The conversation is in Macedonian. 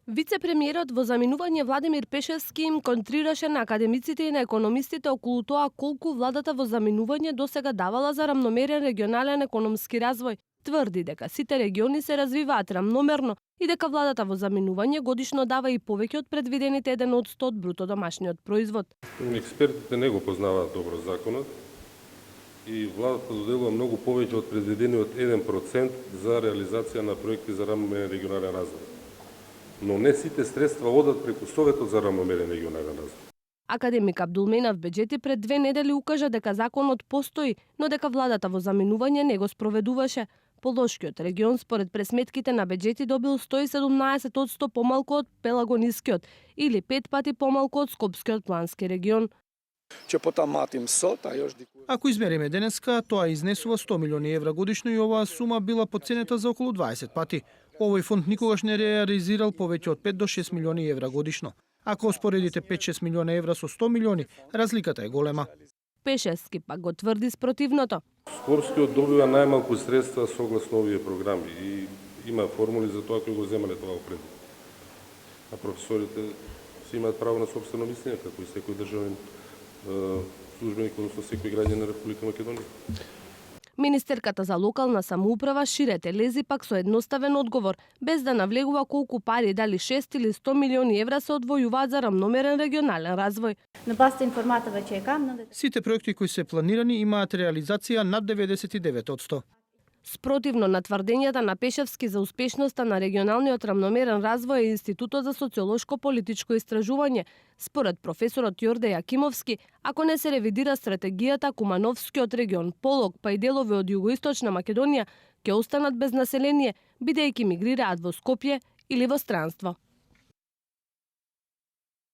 Вице-премиерот во заминување Владимир Пешевски им контрираше на академиците и на економистите околу тоа колку владата во заминување досега давала за рамномерен регионален економски развој. Тврди дека сите региони се развиваат рамномерно и дека владата во заминување годишно дава и повеќе од предвидените 1% од бруто домашниот производ. Експертите не го познаваат добро законот и владата доделува многу повеќе од предвидениот 1% за реализација на проекти за рамномерен регионален развој. Но не сите средства одат преку Советот за рамномерен регионален развој. Академик Абдулменав Беџети пред 2 недели укажа дека законот постои, но дека владата во заминување не го спроведуваше. Полошкиот регион според пресметките на Беџети добил 117% помалку од Пелагонискиот или 5 пати помалку од Скопскиот плански регион. Ако измериме денеска, тоа изнесува 100 милиони евра годишно и оваа сума била подценета за околу 20 пати. Овој фонд никогаш не реализирал повеќе од 5 до 6 милиони евра годишно. Ако успоредите 5-6 милиона евра со 100 милиони, разликата е голема. Пешевски пак го тврди спротивното. Скопскиот добива најмалку средства согласно овие програми и има формули за тоа кои го земале тоа опред. А професорите си имаат право на сопствено мислење, како и секој државен службеник, односно секој граѓанин на Република Македонија. Министерката за локална самоуправа Шире Телези пак со едноставен одговор, без да навлегува колку пари, дали 6 или 100 милиони евра се одвојуваат за рамномерен регионален развој. Сите проекти кои се планирани имаат реализација над 99%. Спротивно на тврдењата на Пешевски за успешноста на регионалниот рамномерен развој е Институтот за социолошко-политичко истражување. Според професорот Јорде Јакимовски, ако не се ревидира стратегијата, Кумановскиот регион, Полог, па и делови од југоисточна Македонија ќе останат без население, бидејќи мигрираат во Скопје или во странство.